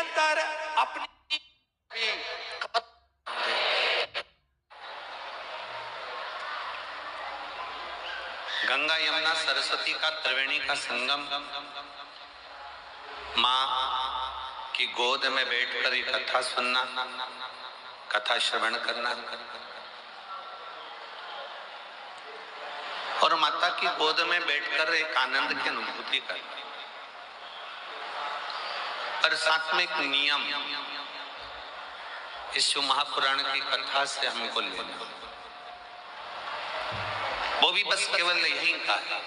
अंदर अपनी गंगा यमुना सरस्वती का त्रिवेणी का संगम, माँ की गोद में बैठकर ये कथा सुनना, कथा श्रवण करना और माता की गोद में बैठकर एक आनंद की अनुभूति करना। पर साथ में एक नियम इस शिव महापुराण की कथा से हमको लेना, वो भी बस केवल यही का है।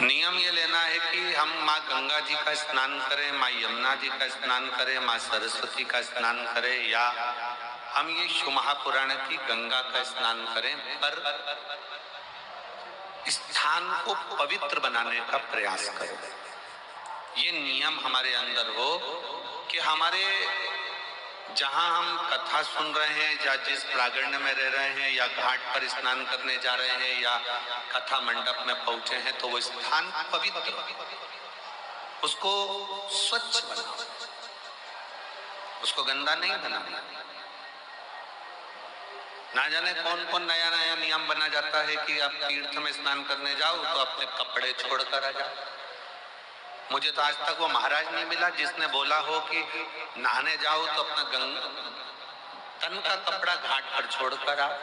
नियम ये लेना है कि हम माँ गंगा जी का स्नान करें, माँ यमुना जी का स्नान करें, माँ सरस्वती का स्नान करें, या हम ये शिव महापुराण की गंगा का स्नान करें, पर स्थान को पवित्र बनाने का प्रयास करें। ये नियम हमारे अंदर हो कि हमारे जहां हम कथा सुन रहे हैं, या जिस प्रांगण में रह रहे हैं, या घाट पर स्नान करने जा रहे हैं, या कथा मंडप में पहुंचे हैं, तो वो स्थान पवित्र, उसको स्वच्छ बनाओ, उसको गंदा नहीं बनाना। ना जाने कौन कौन नया नया नियम बना जाता है कि आप तीर्थ में स्नान करने जाओ तो अपने कपड़े छोड़कर आ जाओ। मुझे तो आज तक वो महाराज नहीं मिला जिसने बोला हो कि नहाने जाओ तो अपना तन का कपड़ा घाट पर छोड़कर आओ।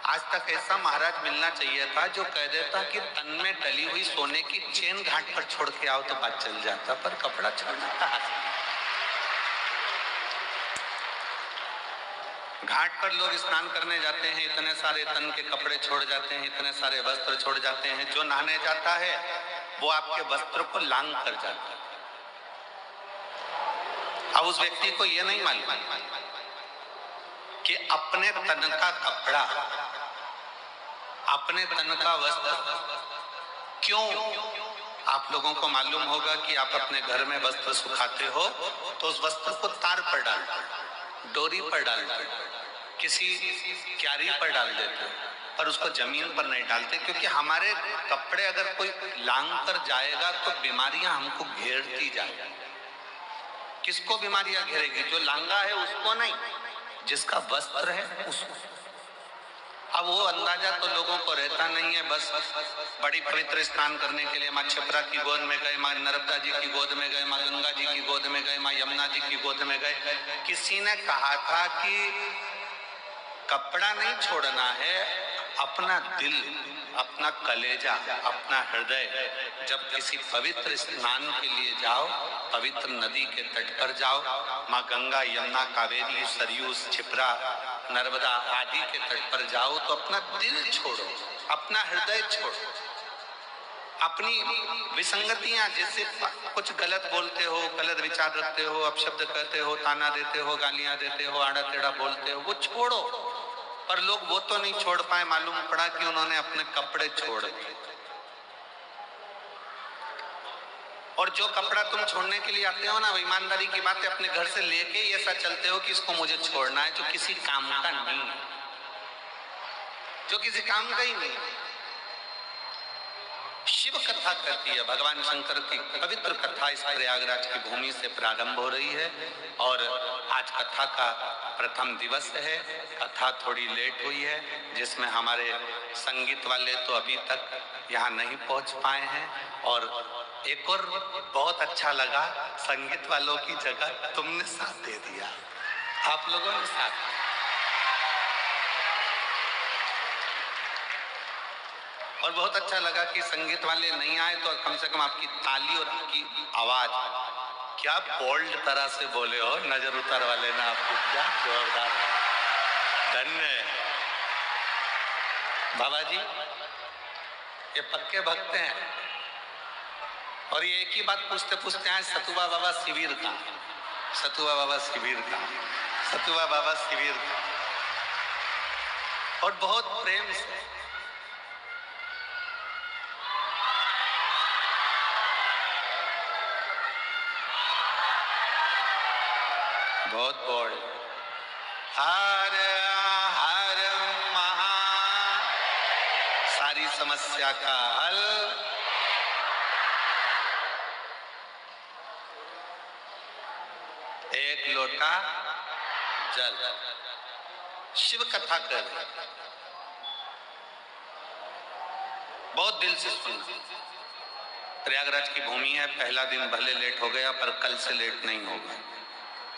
आज तक ऐसा महाराज मिलना चाहिए था जो कह देता कि तन में डली हुई सोने की चेन घाट पर छोड़ के आओ तो बात चल जाता, पर कपड़ा छोड़ना कहाँ से? घाट पर लोग स्नान करने जाते हैं, इतने सारे तन के कपड़े छोड़ जाते हैं, इतने सारे वस्त्र छोड़ जाते हैं। जो नहाने जाता है वो आपके वस्त्र को लांग कर जाता है। अब उस व्यक्ति को यह नहीं मालूम कि अपने तन का कपड़ा, अपने तन का वस्त्र क्यों। आप लोगों को मालूम होगा कि आप अपने घर में वस्त्र सुखाते हो तो उस वस्त्र को तार पर डालते हो, डोरी पर डालते हो, किसी क्यारी पर डाल देते हो, पर उसको जमीन पर नहीं डालते, क्योंकि हमारे कपड़े अगर कोई लांग कर जाएगा तो बीमारियां हमको घेरती जाएगी। किसको बीमारियां घेरेगी? जो लांगा है उसको नहीं, जिसका वस्त्र है उसको। अब वो अंदाजा तो लोगों को रहता नहीं है। बस बड़ी पवित्र स्नान करने के लिए माँ क्षिप्रा की गोद में गए, माँ नर्मदा जी की गोद में गए, माँ गंगा जी की गोद में गए, माँ यमुना जी की गोद में गए। किसी ने कहा था कि कपड़ा नहीं छोड़ना है, अपना दिल, अपना कलेजा, अपना हृदय जब किसी पवित्र स्नान के लिए जाओ, पवित्र नदी के तट पर जाओ, माँ गंगा यमुना कावेरी सरयू क्षिप्रा नर्मदा आदि के तट पर जाओ, तो अपना दिल छोड़ो, अपना हृदय छोड़ो, अपनी विसंगतियां, जैसे कुछ गलत बोलते हो, गलत विचार रखते हो, अपशब्द कहते हो, ताना देते हो, गालियां देते हो, आड़ा टेढ़ा बोलते हो, वो छोड़ो। पर लोग वो तो नहीं छोड़ पाए, मालूम पड़ा कि उन्होंने अपने कपड़े छोड़ दिए। और जो कपड़ा तुम छोड़ने के लिए आते हो ना, वो ईमानदारी की बात है, अपने घर से लेके ही ऐसा चलते हो कि इसको मुझे छोड़ना है, जो किसी काम का नहीं है, जो किसी काम का ही नहीं। शिव कथा कहती है, भगवान शंकर की पवित्र कथा इस प्रयागराज की भूमि से प्रारंभ हो रही है और आज कथा का प्रथम दिवस है। कथा थोड़ी लेट हुई है, जिसमें हमारे संगीत वाले तो अभी तक यहाँ नहीं पहुँच पाए हैं। और एक और बहुत अच्छा लगा, संगीत वालों की जगह तुमने साथ दे दिया, आप लोगों ने साथ। और बहुत अच्छा लगा कि संगीत वाले नहीं आए तो कम से कम आपकी ताली और आपकी आवाज, क्या बोल्ड तरह से बोले हो, नजर उतार वाले ना आपको, क्या जोरदार है, धन्य है। बाबा जी ये पक्के भक्त हैं और ये एक ही बात पूछते पूछते हैं, सतुआ बाबा शिविर का, सतुआ बाबा शिविर का, सतुआ बाबा शिविर का, और बहुत प्रेम से। बहुत बोल, हर हर महा, सारी समस्या का हल, एक लोटा जल, शिव कथा कर रहे, बहुत दिल से सुनना। प्रयागराज की भूमि है, पहला दिन भले लेट हो गया पर कल से लेट नहीं होगा।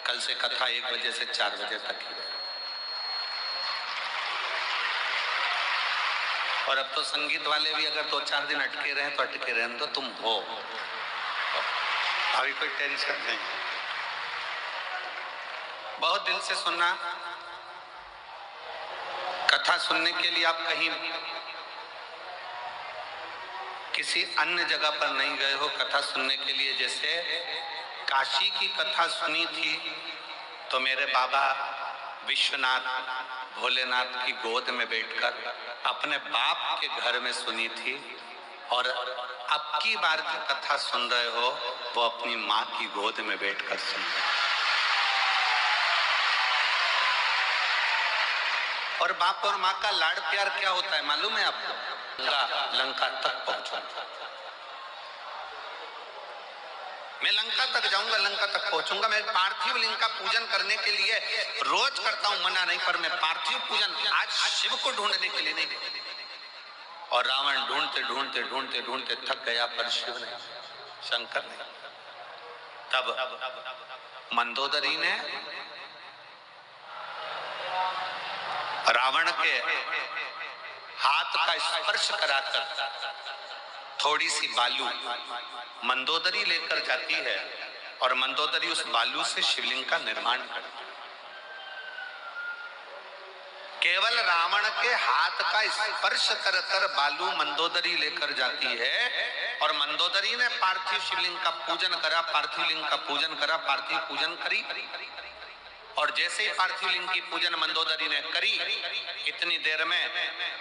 कल से कथा 1 बजे से 4 बजे तक ही है। और अब तो संगीत वाले भी अगर 2-4 दिन अटके रहे तो अटके रहे, तो तुम हो, अभी कोई टेंशन नहीं। बहुत दिल से सुनना। कथा सुनने के लिए आप कहीं किसी अन्य जगह पर नहीं गए हो कथा सुनने के लिए। जैसे काशी की कथा सुनी थी तो मेरे बाबा विश्वनाथ भोलेनाथ की गोद में बैठकर अपने बाप के घर में सुनी थी, और अब की बार जो कथा सुन रहे हो वो अपनी माँ की गोद में बैठकर सुन रहे हो। और बाप और माँ का लाड़ प्यार क्या होता है मालूम है आपको? लंका तक पहुंचूंगा मैं, लंका तक जाऊंगा, लंका तक पहुंचूंगा। मैं पार्थिव लिंग का पूजन करने के लिए रोज करता हूं, मना नहीं, पर मैं पार्थिव पूजन आज शिव को ढूंढने के लिए नहीं। और रावण ढूंढते ढूंढते ढूंढते ढूंढते थक गया, पर शिव नहीं, शंकर नहीं। तब मंदोदरी ने रावण के हाथ का स्पर्श कराकर थोड़ी सी बालू मंदोदरी लेकर जाती है, और मंदोदरी उस बालू से शिवलिंग का निर्माण करती है। केवल रावण के हाथ का स्पर्श कर कर बालू मंदोदरी लेकर जाती है, और मंदोदरी ने पार्थिव शिवलिंग का पूजन करा, पार्थिव लिंग का पूजन करा, पार्थिव पूजन करी। और जैसे ही पार्थिव लिंग की पूजन मंदोदरी ने करी, इतनी देर में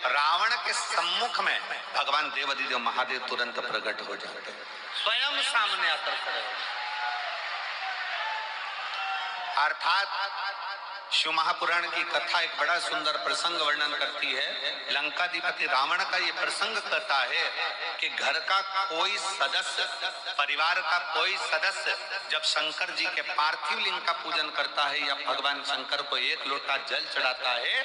रावण के सम्मुख में भगवान देवाधिदेव महादेव तुरंत प्रकट हो जाते हैं, स्वयं सामने आकर खड़े हो। अर्थात शिव महापुराण की कथा एक बड़ा सुंदर प्रसंग वर्णन करती है। लंकाधिपति रावण का ये प्रसंग कहता है कि घर का कोई सदस्य, परिवार का कोई सदस्य जब शंकर जी के पार्थिव लिंग का पूजन करता है या भगवान शंकर को 1 लोटा जल चढ़ाता है,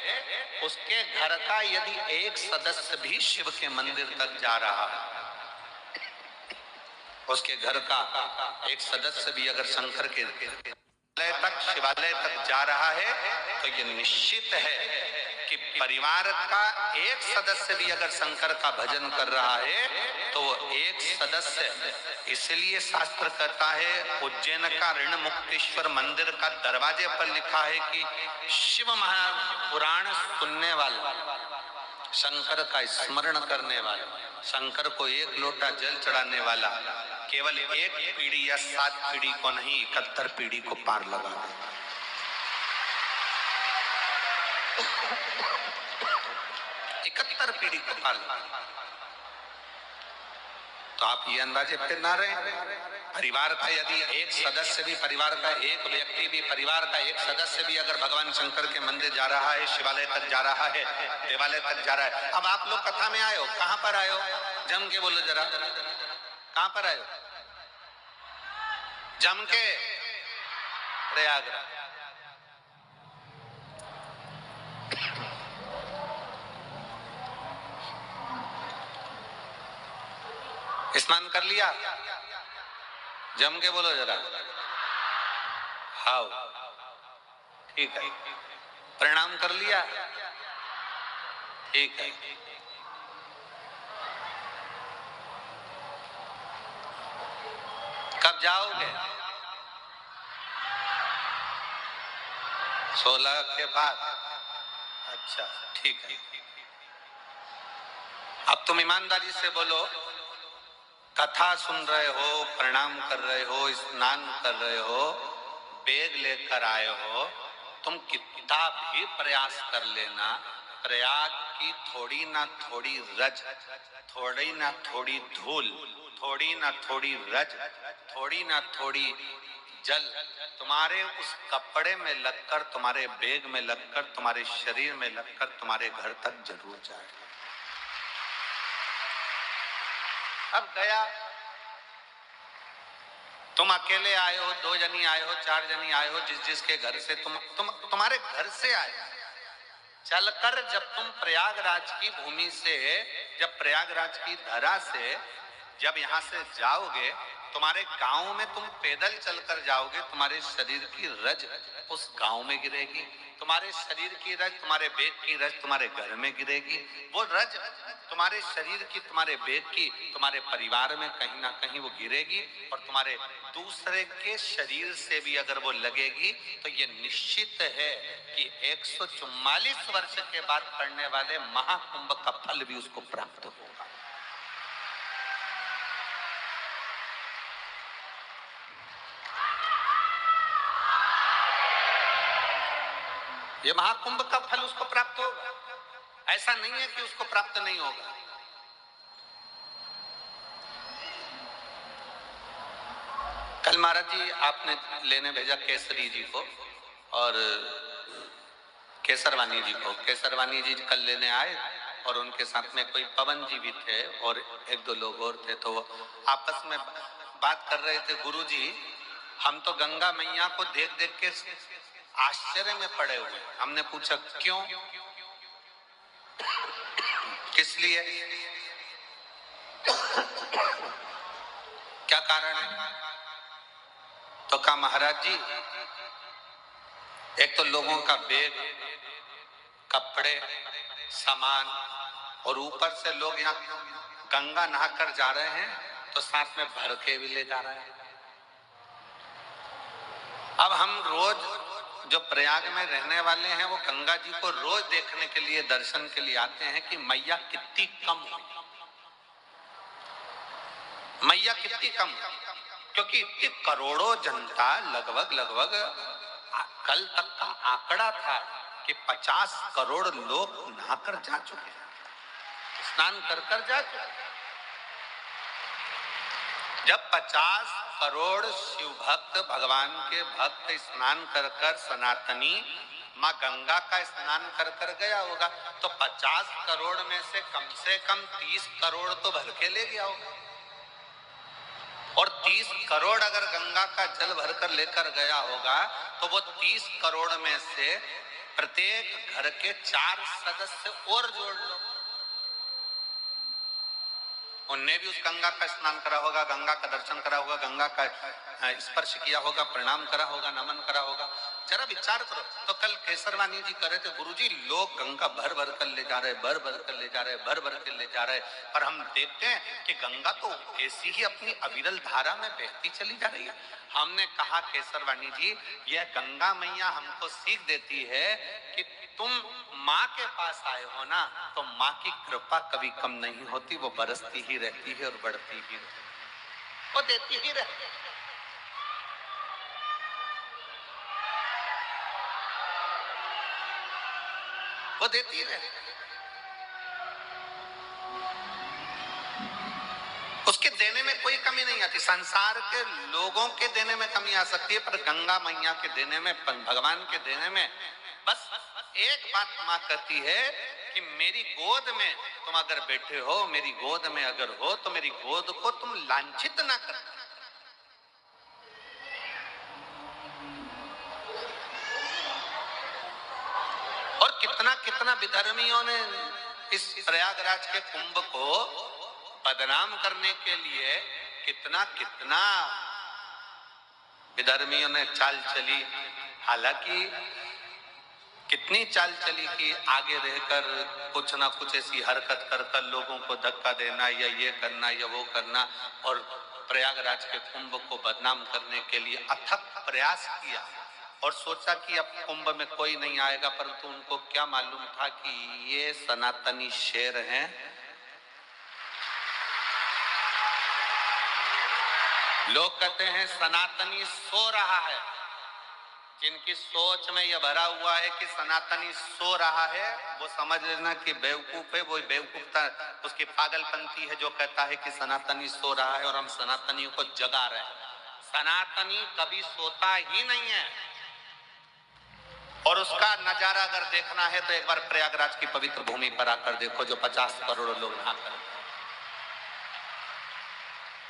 उसके घर का यदि एक सदस्य भी शिव के मंदिर तक जा रहा है, उसके घर का एक सदस्य भी अगर शंकर के शिवालय तक जा रहा है, तो ये निश्चित है कि परिवार का एक सदस्य भी अगर शंकर का भजन कर रहा है तो वो एक सदस्य, इसलिए शास्त्र कहता है, उज्जैन का ऋण मुक्तेश्वर मंदिर का दरवाजे पर लिखा है कि शिव महापुराण सुनने वाला, शंकर का स्मरण करने वाला, शंकर को 1 लोटा जल चढ़ाने वाला केवल 1 पीढ़ी या 7 पीढ़ी को नहीं, 71 पीढ़ी को पार लगा दे। 71 पीढ़ी को पार लगा। तो आप ये अंदाजे पे ना रहे, परिवार का यदि एक सदस्य भी, परिवार का एक व्यक्ति भी, परिवार का एक सदस्य भी अगर भगवान शंकर के मंदिर जा रहा है, शिवालय तक जा रहा है, देवालय तक जा रहा है। अब आप लोग कथा में आए हो, कहां पर आए हो? जम के बोलो जरा, कहां पर आए हो? जम के प्रयागराज। स्नान कर लिया? जम के बोलो जरा, हाउ, ठीक है। प्रणाम कर लिया? ठीक है। कब जाओगे? 16 के बाद? अच्छा, ठीक है। अब तुम ईमानदारी से बोलो, कथा सुन रहे हो, प्रणाम कर रहे हो, स्नान कर रहे हो, बैग लेकर आए हो, तुम कितना भी प्रयास कर लेना, प्रयाग की थोड़ी ना थोड़ी रज, थोड़ी ना थोड़ी धूल, थोड़ी ना थोड़ी रज, थोड़ी ना थोड़ी जल तुम्हारे उस कपड़े में लगकर, तुम्हारे बैग में लगकर, तुम्हारे शरीर में लगकर तुम्हारे घर तक जरूर जाए। अब गया, तुम अकेले आए हो, 2 जनी आए हो, 4 जनी आए हो, जिस जिसके घर से तुम्हारे घर से आए, चलकर जब तुम प्रयागराज की भूमि से, जब प्रयागराज की धरा से जब यहां से जाओगे, तुम्हारे गांव में तुम पैदल चलकर जाओगे, तुम्हारे शरीर की रज उस गांव में गिरेगी, तुम्हारे शरीर की रज, तुम्हारे बेग की रज तुम्हारे घर में गिरेगी, वो रज तुम्हारे शरीर की, तुम्हारे बेग की, तुम्हारे परिवार में कहीं ना कहीं वो गिरेगी, और तुम्हारे दूसरे के शरीर से भी अगर वो लगेगी तो ये निश्चित है कि 144 वर्ष के बाद पड़ने वाले महाकुंभ का फल भी उसको प्राप्त होगा। ये महाकुंभ का फल उसको प्राप्त होगा, ऐसा नहीं है कि उसको प्राप्त नहीं होगा। कल महाराज जी आपने लेने भेजा केसरी जी को और केसरवानी जी को। केसरवानी जी कल लेने आए और उनके साथ में कोई पवन जी भी थे और 1-2 लोग और थे, तो वो आपस में बात कर रहे थे, गुरु जी हम तो गंगा मैया को देख देख के आश्चर्य में पड़े हुए। हमने पूछा क्यों, किस लिए, क्या कारण है? तो कहा महाराज जी एक तो लोगों का बैग, कपड़े, सामान, और ऊपर से लोग यहाँ गंगा नहाकर जा रहे हैं तो साथ में भर के भी ले जा रहे हैं। अब हम रोज जो प्रयाग में रहने वाले हैं वो गंगा जी को रोज देखने के लिए, दर्शन के लिए आते हैं कि मैया कितनी कम हुई, मैया कितनी कम, क्योंकि इतनी करोड़ों जनता, लगभग कल तक का आंकड़ा था कि 50 करोड़ लोग नहाकर जा चुके हैं, स्नान कर जा चुके। जब 50 करोड़ शिव भक्त, भगवान के भक्त स्नान कर सनातनी माँ गंगा का स्नान कर गया होगा, तो 50 करोड़ में से कम 30 करोड़ तो भर के ले गया होगा, और 30 करोड़ अगर गंगा का जल भरकर लेकर गया होगा तो वो 30 करोड़ में से प्रत्येक घर के 4 सदस्य और जोड़ लो, उनने भी उस गंगा का स्नान करा होगा, गंगा का दर्शन करा होगा, गंगा का स्पर्श किया होगा, प्रणाम करा होगा, नमन करा होगा। जरा विचार करो। तो कल केसरवानी जी कह रहे थे गुरुजी लोग गंगा भर भर कर ले जा रहे, भर भर कर ले जा रहे, भर भर कर ले जा रहे, पर हम देखते हैं कि गंगा तो ऐसी ही अपनी अविरल धारा में बहती चली जा रही है। हमने कहा केसरवानी जी यह गंगा मैया हमको सीख देती है कि तुम माँ के पास आए हो ना, तो माँ की कृपा कभी कम नहीं होती, वो बरसती ही रहती है और बढ़ती ही रहती है, वो देती ही रहती है। वो देती रहती है, उसके देने में कोई कमी नहीं आती। संसार के लोगों के देने में कमी आ सकती है, पर गंगा मैया के देने में, भगवान के देने में बस एक बात माँ कहती है कि मेरी गोद में तुम अगर बैठे हो, मेरी गोद में अगर हो, तो मेरी गोद को तुम लांछित ना करना। और कितना कितना विधर्मियों ने इस प्रयागराज के कुंभ को बदनाम करने के लिए कितना कितना विधर्मियों ने चाल चली। हालांकि कितनी चाल चली कि आगे रहकर कुछ ना कुछ ऐसी हरकत कर लोगों को धक्का देना या ये करना या वो करना, और प्रयागराज के कुंभ को बदनाम करने के लिए अथक प्रयास किया, और सोचा कि अब कुंभ में कोई नहीं आएगा, परंतु उनको क्या मालूम था कि ये सनातनी शेर हैं। लोग कहते हैं सनातनी सो रहा है, जिनकी सोच में यह भरा हुआ है कि सनातनी सो रहा है, वो समझ लेना कि बेवकूफ है। वो बेवकूफ था, उसकी पागलपंती है जो कहता है कि सनातनी सो रहा है और हम सनातनियों को जगा रहे हैं। सनातनी कभी सोता ही नहीं है, और उसका नजारा अगर देखना है तो एक बार प्रयागराज की पवित्र भूमि पर आकर देखो, जो 50 करोड़ लोग नहाकर,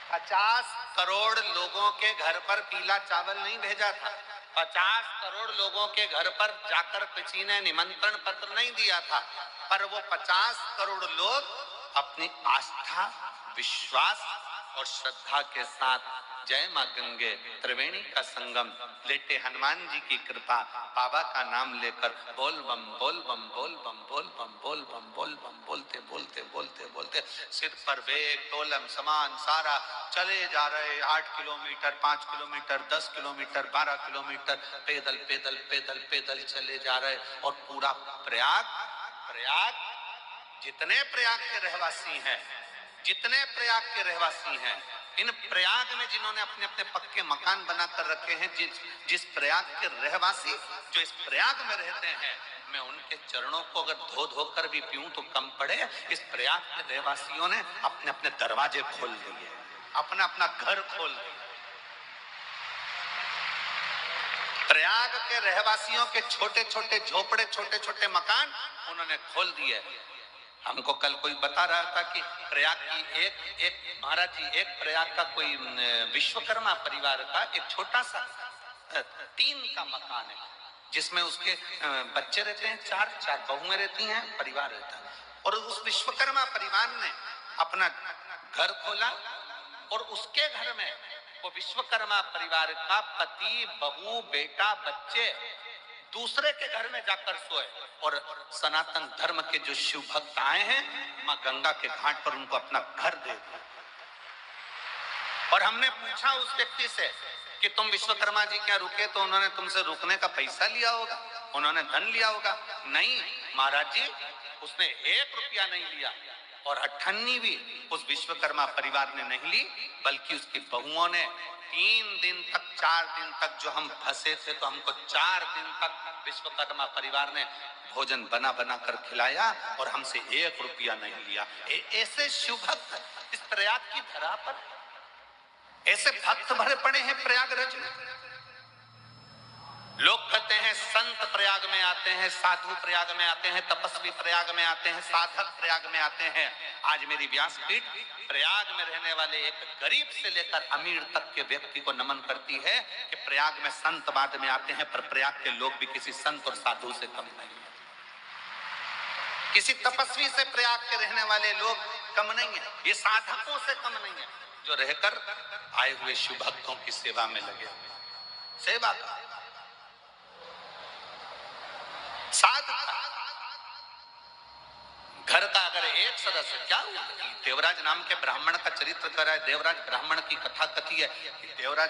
50 करोड़ लोगों के घर पर पीला चावल नहीं भेजा था। 50 करोड़ लोगों के घर पर जाकर किसी ने निमंत्रण पत्र नहीं दिया था, पर वो 50 करोड़ लोग अपनी आस्था, विश्वास और श्रद्धा के साथ जय मां गंगे त्रिवेणी का संगम लेटे हनुमान जी की कृपा, बाबा का नाम लेकर बोल बम बोल बम बोल बम बोल बम बोल बम बोल बम बोलते बोलते बोलते बोलते सिर पर बेग तोलम सामान सारा चले जा रहे। 8 किलोमीटर, 5 किलोमीटर, 10 किलोमीटर, 12 किलोमीटर पैदल पैदल पैदल पैदल चले जा रहे। और पूरा प्रयाग प्रयाग जितने प्रयाग के रहवासी हैं, जितने प्रयाग के रहवासी हैं, इन प्रयाग में जिन्होंने अपने अपने पक्के मकान बनाकर रखे हैं, जिस प्रयाग के रहवासी जो इस प्रयाग में रहते हैं, मैं उनके चरणों को अगर धो धो कर भी पीऊं तो कम पड़े। इस प्रयाग के रहवासियों ने अपने अपने दरवाजे खोल दिए, अपना अपना घर खोल दिया। प्रयाग के रहवासियों के छोटे छोटे झोपड़े, छोटे छोटे मकान उन्होंने खोल दिए। हमको कल कोई बता रहा था कि प्रयाग की एक महाराज जी, एक प्रयाग का कोई विश्वकर्मा परिवार का एक छोटा सा 3 का मकान है, जिसमें उसके बच्चे रहते हैं, 4 बहुएं रहती हैं, परिवार रहता है। और उस विश्वकर्मा परिवार ने अपना घर खोला और उसके घर में वो विश्वकर्मा परिवार का पति, बहू, बेटा, बच्चे दूसरे के घर में जाकर सोए। और सनातन धर्म के जो शिव भक्त आए हैं, मां गंगा के घाट पर उनको अपना घर दे दिया। और हमने पूछा उस व्यक्ति से कि तुम विश्वकर्मा जी क्या रुके? तो उन्होंने तुमसे रुकने का पैसा लिया होगा, उन्होंने धन लिया होगा। नहीं महाराज जी, उसने 1 रुपया नहीं लिया। और अठन्नी भी उस विश्वकर्मा परिवार ने नहीं ली, बल्कि उसकी बहुओं ने 3 दिन तक, 4 दिन तक, जो हम फंसे थे तो हमको 4 दिन तक विश्वकर्मा परिवार ने भोजन बना बना कर खिलाया और हमसे 1 रुपया नहीं लिया। ऐसे शिव भक्त इस प्रयाग की धरा पर, ऐसे भक्त भरे पड़े हैं प्रयागराज में। लोग कहते हैं संत प्रयाग में आते हैं, साधु प्रयाग में आते हैं, तपस्वी प्रयाग में आते हैं, साधक प्रयाग में आते हैं। आज मेरी व्यासपीठ प्रयाग में रहने वाले एक गरीब से लेकर अमीर तक के व्यक्ति को नमन करती है कि प्रयाग में संत बाद में आते हैं, पर प्रयाग के लोग भी किसी संत और साधु से कम नहीं है। किसी तपस्वी से प्रयाग के रहने वाले लोग कम नहीं है, ये साधकों से कम नहीं है, जो रहकर आए हुए शिव भक्तों की सेवा में लगे हुए। सेवा का घर का अगर एक सदस्य, क्या हुआ? देवराज नाम के ब्राह्मण का चरित्र कर रहा है। देवराज ब्राह्मण की कथा कथी है कि देवराज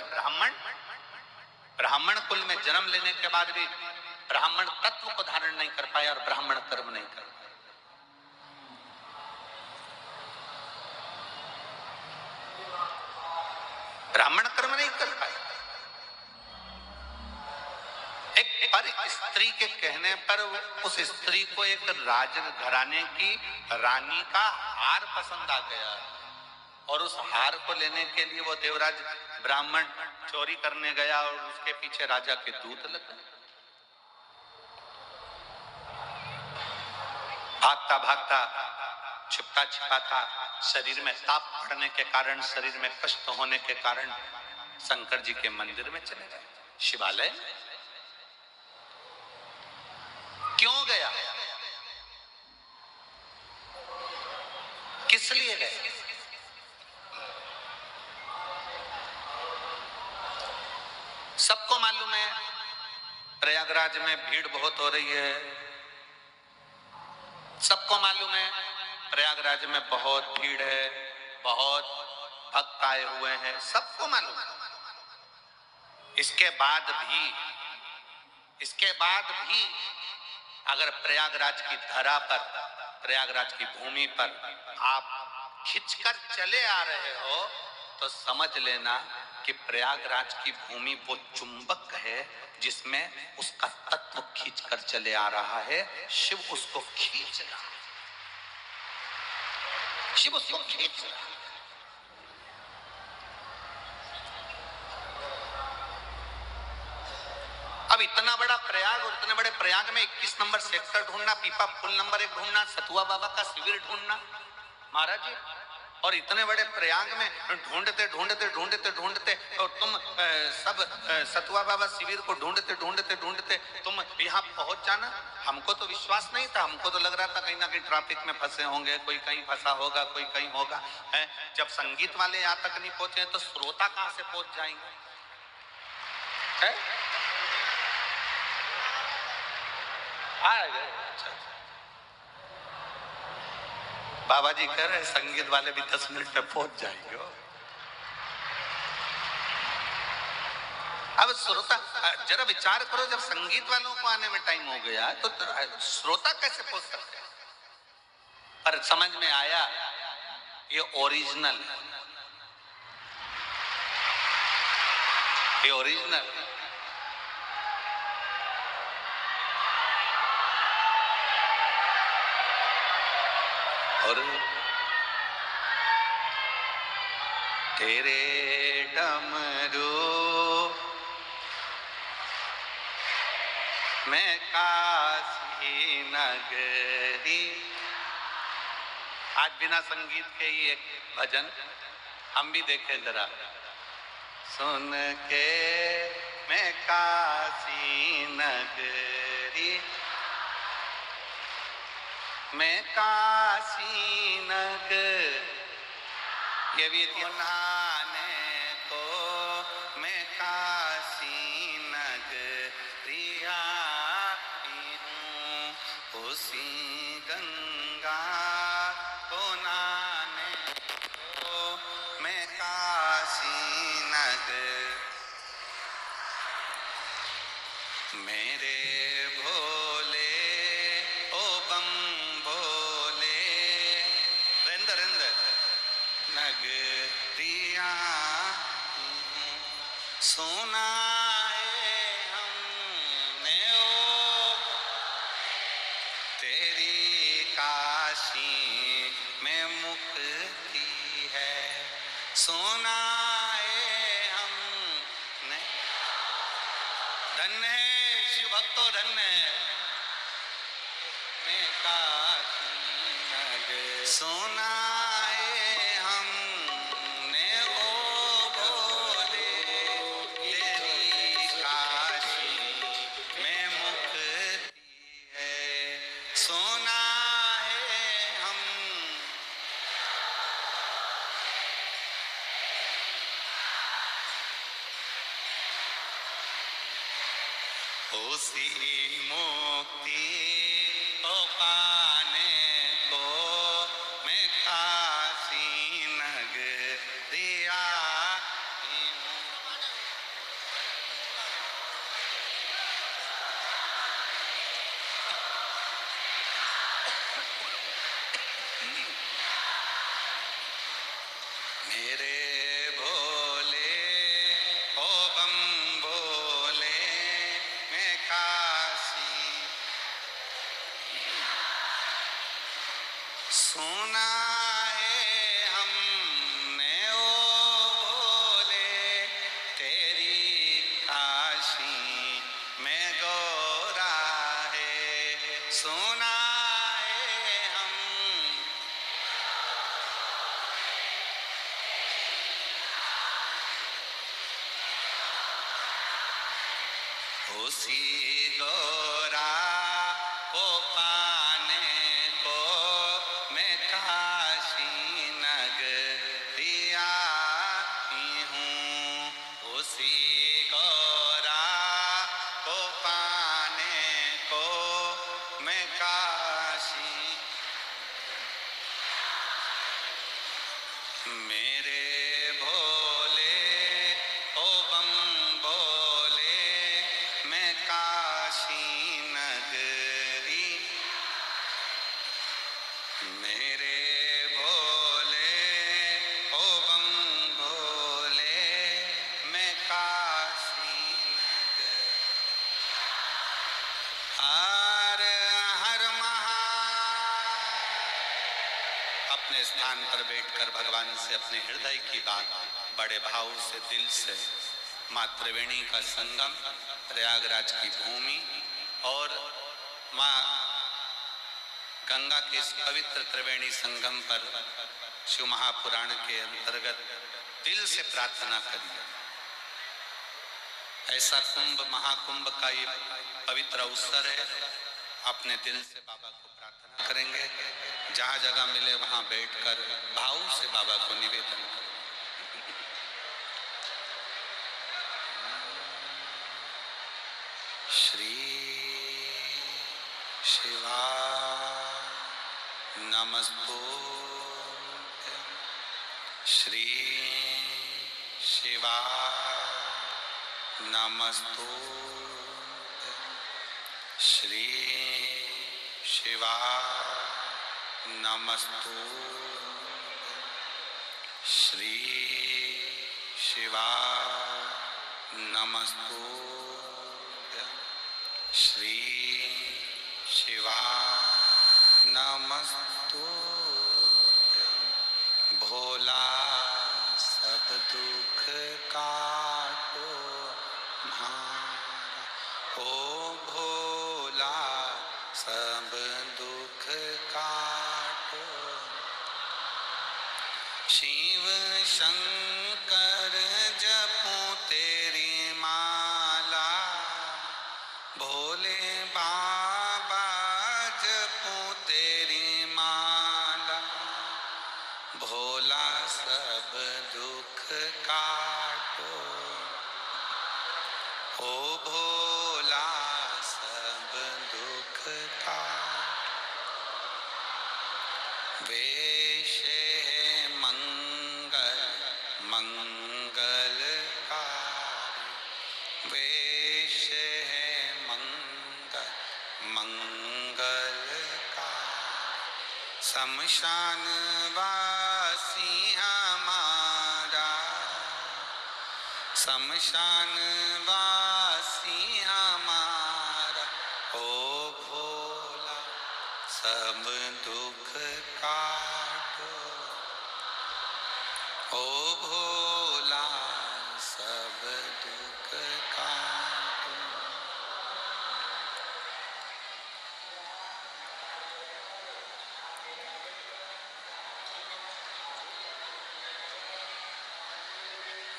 ब्राह्मण कुल में जन्म लेने के बाद भी ब्राह्मण तत्व को धारण नहीं कर पाया और ब्राह्मण कर्म नहीं कर पाया। ब्राह्मण कर्म नहीं कर पाया। एक पर स्त्री के कहने पर उस स्त्री को एक राज घराने की रानी का हार पसंद आ गया और उस हार को लेने के लिए वो देवराज ब्राह्मण चोरी करने गया और उसके पीछे राजा के दूत लग गए। भागता भागता, छिपता छिपाता, शरीर में ताप पड़ने के कारण, शरीर में कष्ट होने के कारण शंकर जी के मंदिर में चले गए, शिवालय। क्यों गया? किस लिए गए? सबको मालूम है प्रयागराज में भीड़ बहुत हो रही है। सबको मालूम है प्रयागराज में बहुत भीड़ है, बहुत भक्त आए हुए हैं, सबको मालूम है। इसके बाद भी अगर प्रयागराज की धरा पर, प्रयागराज की भूमि पर आप खिंचकर चले आ रहे हो तो समझ लेना कि प्रयागराज की भूमि वो चुंबक है जिसमें उसका तत्व खींचकर चले आ रहा है। शिव उसको खींच रहा है, शिव उसको खींच रहा है। अब इतना बड़ा प्रयाग और इतने बड़े प्रयाग में 21 नंबर सेक्टर ढूंढना, पीपा पुल नंबर 1 ढूंढना, सतुआ बाबा का शिविर ढूंढना, महाराज जी और इतने बड़े प्रयाग में ढूंढते ढूंढते ढूंढते ढूंढते और तुम सब सतुआ बाबा शिविर को ढूंढते ढूंढते ढूंढते तुम यहाँ पहुंच जाना। हमको तो विश्वास नहीं था, हमको तो लग रहा था कहीं ना कहीं ट्रैफिक में फंसे होंगे, कोई कहीं फंसा होगा, कोई कहीं होगा। जब संगीत वाले यहाँ तक नहीं पहुंचे तो श्रोता कहां से पहुंच जाएंगे? अच्छा, बाबा जी कह रहे संगीत वाले भी 10 मिनट में पहुंच जाएंगे। अब श्रोता जरा विचार करो, जब संगीत वालों को आने में टाइम हो गया तो श्रोता कैसे पहुंच सकते हैं? पर समझ में आया ये ओरिजिनल, ये ओरिजिनल। और तेरे डमरू मैं काशी नगरी। आज बिना संगीत के ही एक भजन हम भी देखें जरा। सुन के मैं काशी नगरी, मैं काशी नगर, ये भी नहाने को मैं काशी नगरी आई हूँ, उसी गंगा को नहाने को मैं काशी नगर। मेरे भोले ओ बम भोले, रिंद रिंद नगरिया सुना है हमने ओ तेरी काशी में मुक्ति है, सुना है हमने। धन्य है शिव भक्तो, धन्य है मैं काशी नगर। सुना है हमने ओ भोले तेरी काशी में मुक्ति है, सुना है हम। उसी मुक्ति को पाने को मैं काशी नगरी आई हूँ। मेरे भोले ओ बम भोले मैं काशी सुना है हमने ओ भोले तेरी काशी में गौरा है, सुना है हम। उसी गौरा को पाने को मैं काशी नगरी आई हूँ, उसी गौरा को पाने को मैं काशी। मेरे भोले ओ बम भोले मैं काशी नगरी, मेरे भोले ओ बम भोले मैं काशी नगरी। हर हर महा अपने स्थान पर बैठकर भगवान से अपने हृदय की बात बड़े भाव से दिल से, माँ त्रिवेणी का संगम, प्रयागराज की भूमि और माँ गंगा के इस पवित्र त्रिवेणी संगम पर शिव महापुराण के अंतर्गत दिल से प्रार्थना करिए। ऐसा कुंभ महाकुंभ का ये पवित्र अवसर है, अपने दिल से बाबा को प्रार्थना करेंगे। जहां जगह मिले वहां बैठकर भाव से बाबा को निवेदन करें। श्री शिवा नमस्तुभ्यं, श्री शिवा नमस्तुभ्यं, श्री शिवा नमस्तुभ्यं, श्री शिवा नमस्तुभ्यं, श्री शिवा नमस्तुभ्यं। भोला सब दुख काटो हमारा, ओ भोला सब दुख काटो। शिव शंकर जपूं तेरी माला, भोले बाबा जपूं तेरी माला, भोला सब दुख काटो, ओ भोला सब दुख काटो। वेश है मंगल मंगलकारी, वेश है मंगल मंगलकारी। शमशान वासी हमारा, शमशान वासी हमारा, ओ भोला सब दुख काटो, ओ भोला सब दुख काटो।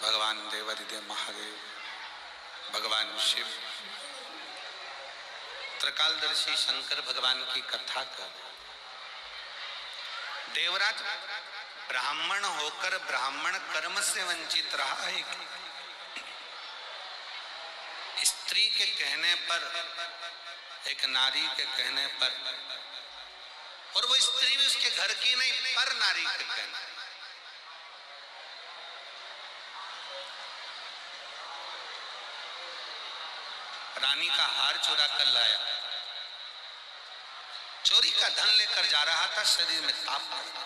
भगवान देवादिदेव महादेव, भगवान शिव, त्रिकालदर्शी शंकर भगवान की कथा कर। देवराज ब्राह्मण होकर ब्राह्मण कर्म से वंचित रहा है। स्त्री के कहने पर, एक नारी के कहने पर, और वो स्त्री भी उसके घर की नहीं, पर नारी के कहने, रानी का हार चुरा कर लाया, चोरी का धन लेकर जा रहा था। शरीर में ताप पड़ा,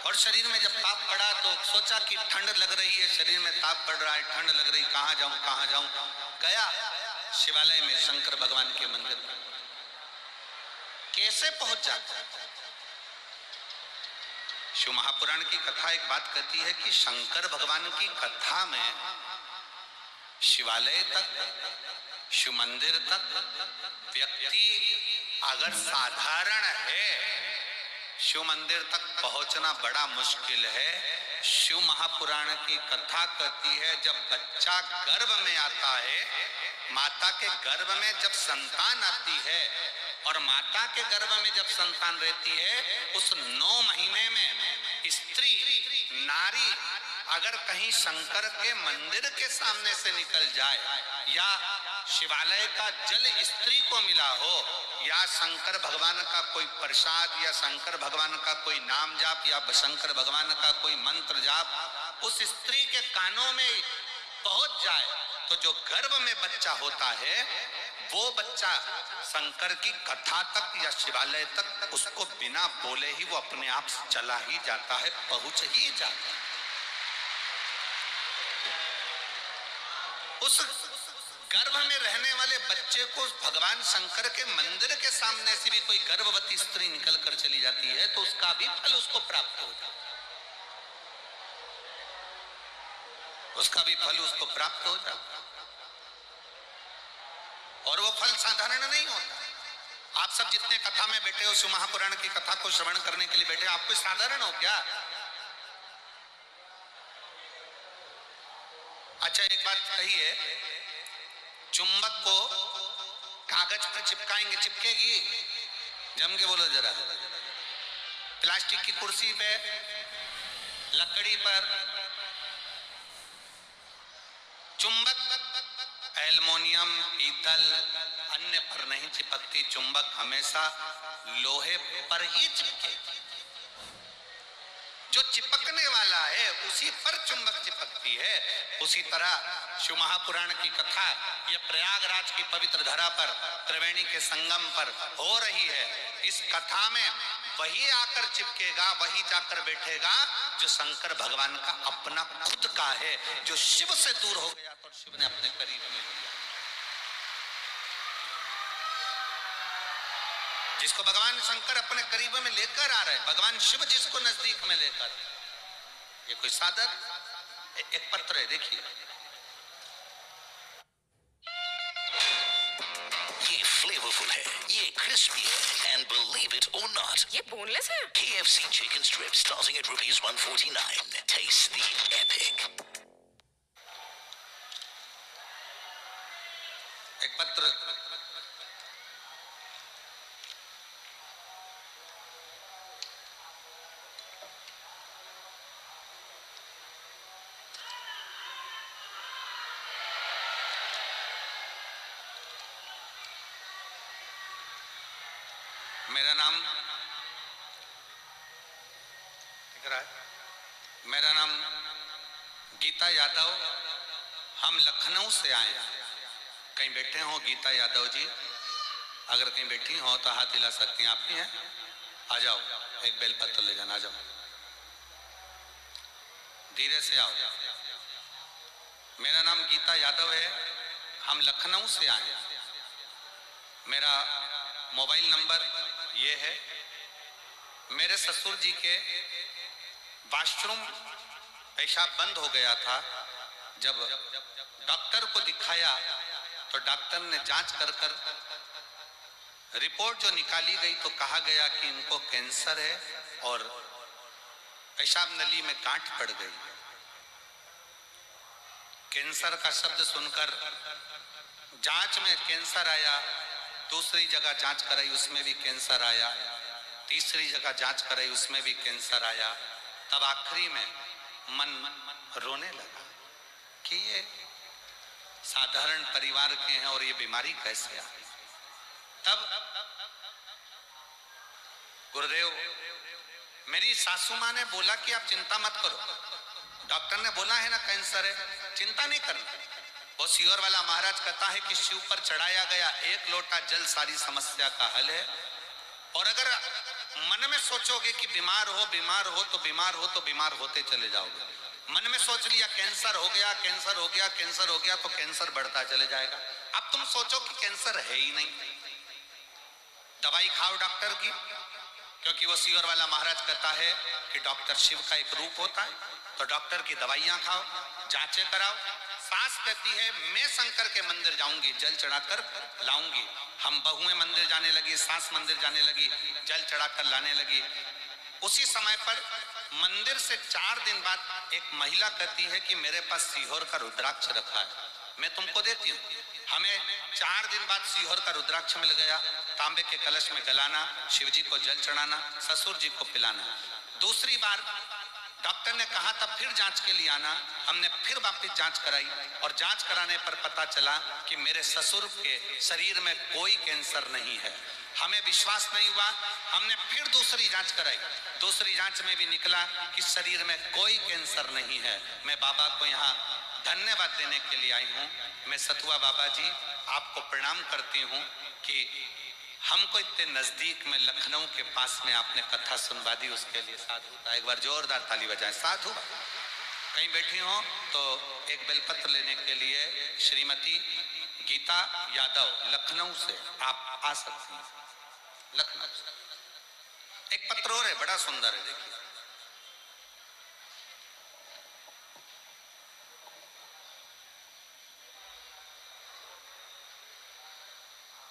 और शरीर में जब ताप पड़ा तो सोचा कि ठंड लग रही है, शरीर में ताप पड़ रहा है, ठंड लग रही, कहां जाऊं कहां जाऊं। गया शिवालय में शंकर भगवान के मंदिर में। कैसे पहुंच जाता? शिव महापुराण की कथा एक बात कहती है कि शंकर भगवान की कथा में शिवालय तक, शिव मंदिर तक व्यक्ति अगर साधारण है, शिव मंदिर तक पहुंचना बड़ा मुश्किल है। शिव महापुराण की कथा कहती है जब बच्चा गर्भ में आता है, माता के गर्भ में जब संतान आती है, और माता के गर्भ में जब संतान रहती है, उस 9 महीने में स्त्री नारी अगर कहीं शंकर के मंदिर के सामने से निकल जाए, या शिवालय का जल स्त्री को मिला हो, या शंकर भगवान का कोई प्रसाद, या शंकर भगवान का कोई नाम जाप, या शंकर भगवान का कोई मंत्र जाप उस स्त्री के कानों में पहुंच जाए, तो जो गर्भ में बच्चा होता है वो बच्चा शंकर की कथा तक या शिवालय तक उसको बिना बोले ही वो अपने आप चला ही जाता है, पहुंच ही जाता है। उस गर्भ में रहने वाले बच्चे को भगवान शंकर के मंदिर के सामने से भी कोई गर्भवती स्त्री निकल कर चली जाती है तो उसका भी फल उसको प्राप्त हो जाता है, उसका भी फल उसको प्राप्त हो जाता है। और वो फल साधारण नहीं होता। आप सब जितने कथा में बैठे हो, शिव महापुराण की कथा को श्रवण करने के लिए बैठे, आप कोई साधारण हो क्या? अच्छा एक बात कही है, चुंबक को कागज पर चिपकाएंगे, चिपकेगी? जम के बोलो जरा। प्लास्टिक की कुर्सी पे, लकड़ी पर, चुंबक एल्युमिनियम, पीतल, अन्य पर नहीं चिपकती। चुंबक हमेशा लोहे पर ही चिपकेगी। जो चिपकने वाला है उसी पर चुंबक चिपकती है। उसी तरह शिव महापुराण की कथा यह प्रयागराज की पवित्र धरा पर, त्रिवेणी के संगम पर हो रही है। इस कथा में वही आकर चिपकेगा, वही जाकर बैठेगा जो शंकर भगवान का अपना खुद का है, जो शिव से दूर हो गया तो शिव ने अपने करीब में लिया। जिसको भगवान शंकर अपने करीब में लेकर आ रहे हैं, भगवान शिव जिसको नजदीक में लेकर, ये कोई साधन। एक पत्र है, देखिए। ये फ्लेवरफुल है, ये क्रिस्पी है, and believe it or not, ये बोनलेस है। KFC chicken strips starting at ₹149. Taste the epic. एक पत्र मेरा नाम गीता यादव, हम लखनऊ से आए हैं। कहीं बैठे हो गीता यादव जी? अगर कहीं बैठी हो तो हाथ हिला सकती हैं। आप ही हैं? आ जाओ, एक बेलपत्र ले जाना। आ जाओ, धीरे से आओ। मेरा नाम गीता यादव है, हम लखनऊ से आए हैं। मेरा मोबाइल नंबर ये है। मेरे ससुर जी के वॉशरूम पेशाब बंद हो गया था। जब डॉक्टर को दिखाया तो डॉक्टर ने जांच कर रिपोर्ट जो निकाली गई तो कहा गया कि इनको कैंसर है और पेशाब नली में गांठ पड़ गई। कैंसर का शब्द सुनकर जांच में कैंसर आया, दूसरी जगह जांच कराई उसमें भी कैंसर आया, तीसरी जगह जांच कराई उसमें भी कैंसर आया। तब आखिरी में मन रोने लगा कि ये साधारण परिवार के हैं और ये बीमारी कैसे आई। तब गुरुदेव, मेरी सासू माँ ने बोला कि आप चिंता मत करो, डॉक्टर ने बोला है ना कैंसर है, चिंता नहीं करना। वो सियोर वाला महाराज कहता है कि शिव पर चढ़ाया गया एक लोटा जल सारी समस्या का हल है। और अगर मन में सोचोगे कि बीमार हो तो बीमार होते चले जाओगे। मन में सोच लिया कैंसर हो गया, कैंसर हो गया, कैंसर हो गया, तो कैंसर बढ़ता चले जाएगा। अब तुम सोचो कि कैंसर है ही नहीं, दवाई खाओ डॉक्टर की, क्योंकि वो सियोर वाला महाराज कहता है कि डॉक्टर शिव का एक रूप होता है। तो डॉक्टर की दवाइयां खाओ, जांचें कराओ। सास कहती है मैं शंकर के मंदिर जाऊंगी, जल चढ़ाकर लाऊंगी। हम बहुएं मंदिर जाने लगी, सास मंदिर जाने लगी, जल चढ़ाकर लाने लगी। उसी समय पर मंदिर से 4 दिन बाद एक महिला कहती है कि मेरे पास सीहोर का रुद्राक्ष रखा है, मैं तुमको देती हूँ। हमें 4 दिन बाद सीहोर का रुद्राक्ष मिल गया। तांबे के कलश में गलाना, शिव जी को जल चढ़ाना, ससुर जी को पिलाना। दूसरी बार डॉक्टर ने कहा था फिर जांच के लिए आना। हमने फिर वापस जांच कराई और जांच कराने पर पता चला कि मेरे ससुर के शरीर में कोई कैंसर नहीं है। हमें विश्वास नहीं हुआ, हमने फिर दूसरी जांच कराई। दूसरी जांच में भी निकला कि शरीर में कोई कैंसर नहीं है। मैं बाबा को यहाँ धन्यवाद देने के लिए आई हूँ। मैं सतुआ बाबा जी आपको प्रणाम करती हूँ कि हमको इतने नजदीक में लखनऊ के पास में आपने कथा सुनवा दी, उसके लिए साधु का एक बार जोरदार ताली बजाएं। साधु कहीं बैठी हो तो एक बेलपत्र लेने के लिए श्रीमती गीता यादव लखनऊ से आप आ सकती हैं। लखनऊ से एक पत्र और है, बड़ा सुंदर है, देखिए।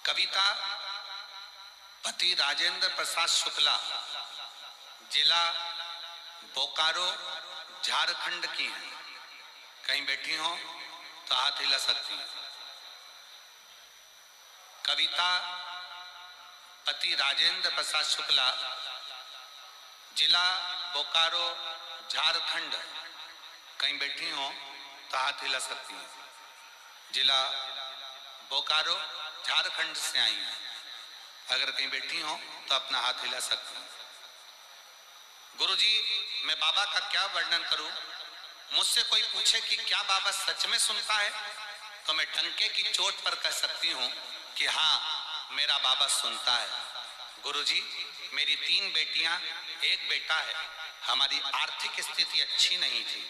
कविता पति राजेंद्र प्रसाद शुक्ला, जिला बोकारो, झारखंड की हैं। कहीं बैठी हो तो हाथ हिला सकती हैं। कविता पति राजेंद्र प्रसाद शुक्ला, जिला बोकारो, झारखंड। कहीं बैठी हो तो हाथ हिला सकती हैं। जिला बोकारो, झारखंड से आई हैं। अगर कहीं बैठी हो तो अपना हाथ हिला सकती हैं। गुरुजी, मैं बाबा का क्या वर्णन करूं? मुझसे कोई पूछे कि क्या बाबा सच में सुनता है, तो मैं डंके की चोट पर कह सकती हूं कि हाँ, मेरा बाबा सुनता है। गुरुजी, मेरी 3 बेटियां, 1 बेटा है। हमारी आर्थिक स्थिति अच्छी नहीं थी।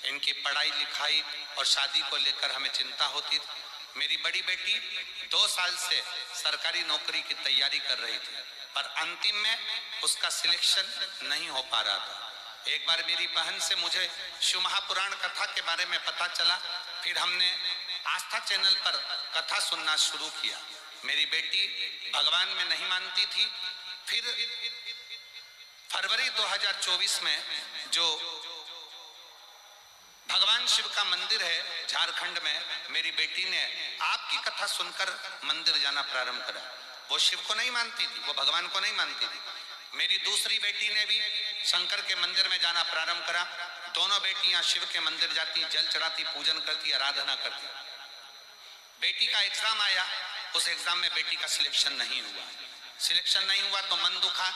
इनकी पढ़ाई लिखाई और शादी को लेकर हमें चिंता होती थी। मेरी बड़ी बेटी 2 साल से सरकारी नौकरी की तैयारी कर रही थी, पर अंतिम में उसका सिलेक्शन नहीं हो पा रहा था। एक बार मेरी बहन से मुझे शिव महापुराण कथा के बारे में पता चला। फिर हमने आस्था चैनल पर कथा सुनना शुरू किया। मेरी बेटी भगवान में नहीं मानती थी। फिर फरवरी 2024 में जो भगवान शिव का मंदिर है झारखंड में, मेरी बेटी ने आपकी कथा सुनकर मंदिर जाना प्रारंभ करा। वो शिव को नहीं मानती थी, वो भगवान को नहीं मानती थी। मेरी दूसरी बेटी ने भी शंकर के मंदिर में जाना प्रारंभ करा। दोनों बेटियां शिव के मंदिर जाती, जल चढ़ाती, पूजन करती, आराधना करती। बेटी का एग्जाम आया, उस एग्जाम में बेटी का सिलेक्शन नहीं हुआ। सिलेक्शन नहीं हुआ तो मन दुखा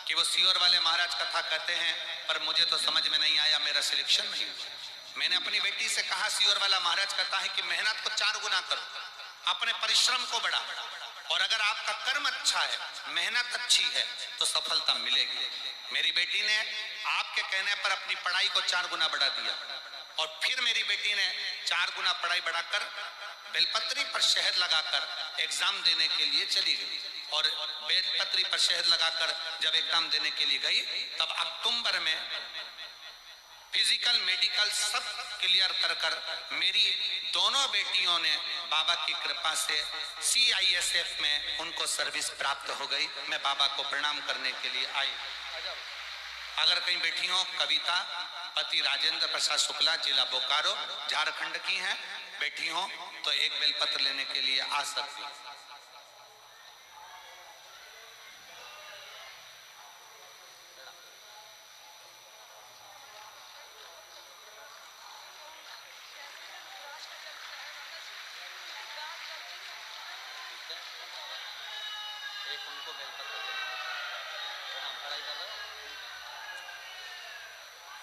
कि वो सीहोर वाले महाराज कथा कहते हैं, पर मुझे तो समझ में नहीं आया, मेरा सिलेक्शन नहीं हुआ। मैंने अपनी बेटी से कहा, सीहोर वाला महाराज कहता है कि मेहनत को 4 गुना करो, अपने परिश्रम को बढ़ा, और अगर आपका कर्म अच्छा है, मेहनत अच्छी है, तो सफलता मिलेगी। मेरी बेटी ने आपके कहने पर अपनी पढ़ाई को 4 गुना बढ़ा दिया, और फिर मेरी बेटी ने 4 गुना पढ़ाई बढ़ाकर बेलपत्री पर शहद लगाकर एग्जाम देने के लिए चली गई। और बेलपत्री पर शहद लगाकर जब एग्जाम देने के लिए गई, तब अक्टूबर में फिजिकल मेडिकल सब क्लियर कर मेरी दोनों बेटियों ने बाबा की कृपा से CISF में उनको सर्विस प्राप्त हो गई। मैं बाबा को प्रणाम करने के लिए आई। अगर कहीं बैठी हो, कविता पति राजेंद्र प्रसाद शुक्ला, जिला बोकारो, झारखंड की हैं, बैठी हो तो एक बेलपत्र लेने के लिए आ सकती है। एक उनको बेलपत्र देना होता है। पढ़ाई कर रहे हो?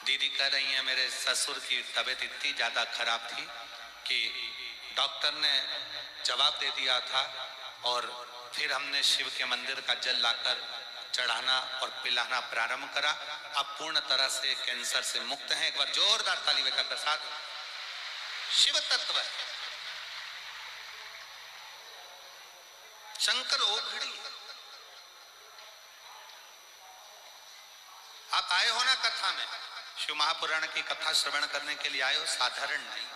दीदी कह रही हैं मेरे ससुर की तबीयत इतनी ज़्यादा खराब थी कि डॉक्टर ने जवाब दे दिया था, और फिर हमने शिव के मंदिर का जल लाकर चढ़ाना और पिलाना प्रारंभ करा। अब पूर्ण तरह से कैंसर से मुक्त हैं। एक बार जोरदार ताली बजा कर साथ। शिव तत्व है, शंकर ओघड़ी। आप आए हो ना कथा में, शिव महापुराण की कथा श्रवण करने के लिए आए हो, साधारण नहीं।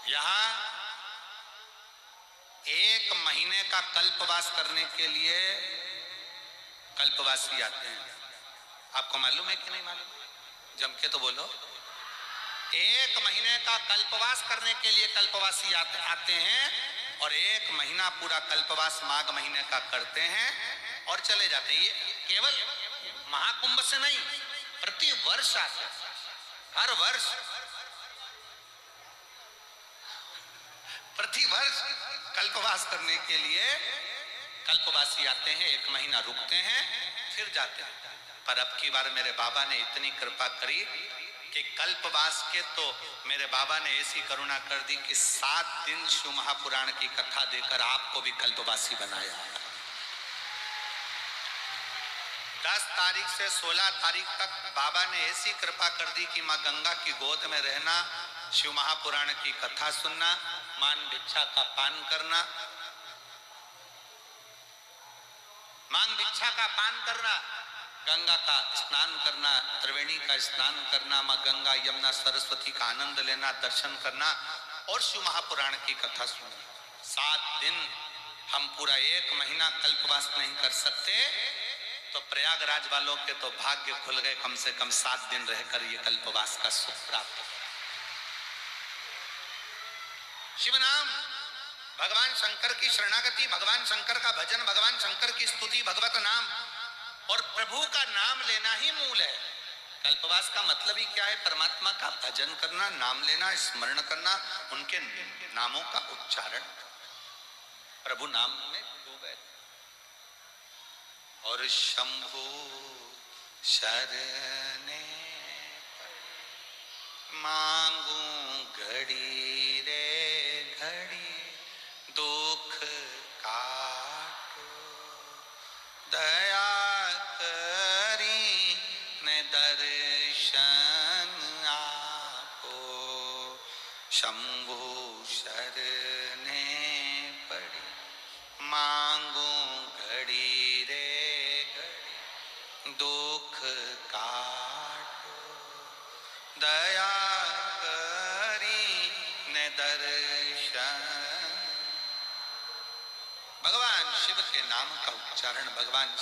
यहां 1 महीने का कल्पवास करने के लिए कल्पवासी आते हैं। आपको मालूम है कि नहीं मालूम? जम के तो बोलो। 1 महीने का कल्पवास करने के लिए कल्पवासी आते हैं, और 1 महीना पूरा कल्पवास माघ महीने का करते हैं और चले जाते हैं। ये केवल महाकुंभ से नहीं, प्रति वर्ष आते हैं। हर वर्ष, प्रति वर्ष कल्पवास करने के लिए कल्पवासी आते हैं। 1 महीना रुकते हैं, फिर जाते हैं। पर अब की बार मेरे बाबा ने इतनी कृपा करी कि कल्पवास के तो मेरे बाबा ने ऐसी करुणा कर दी कि 7 दिन शिव महापुराण की कथा देकर आपको भी कल्पवासी बनाया। 10 तारीख से 16 तारीख तक बाबा ने ऐसी कृपा कर दी कि माँ गंगा की गोद में रहना, शिव महापुराण की कथा सुनना, मान भिक्षा का पान करना, मांग भिक्षा का पान करना, गंगा का स्नान करना, त्रिवेणी का स्नान करना, माँ गंगा यमुना सरस्वती का आनंद लेना, दर्शन करना और शिव महापुराण की कथा सुनना। 7 दिन हम पूरा 1 महीना कल्पवास नहीं कर सकते, तो प्रयागराज वालों के तो भाग्य खुल गए, कम से कम 7 दिन रहकर ये कल्पवास का सुख प्राप्त। शिव नाम, भगवान शंकर की शरणागति, भगवान शंकर का भजन, भगवान शंकर की स्तुति, भगवत नाम और प्रभु का नाम लेना ही मूल है। कल्पवास का मतलब ही क्या है? परमात्मा का भजन करना, नाम लेना, स्मरण करना, उनके नामों का उच्चारण, प्रभु नाम में डूबे। और शंभु शरणे मांगू घड़ी रे घड़ी, दुख काटो दया करी ने दर्शन आपो। शंभु शरणे पड़ी मांगू घड़ी रे घड़ी, दुख काटो दया करी ने दर्शन। भगवान शिव के नाम का उच्चारण, भगवान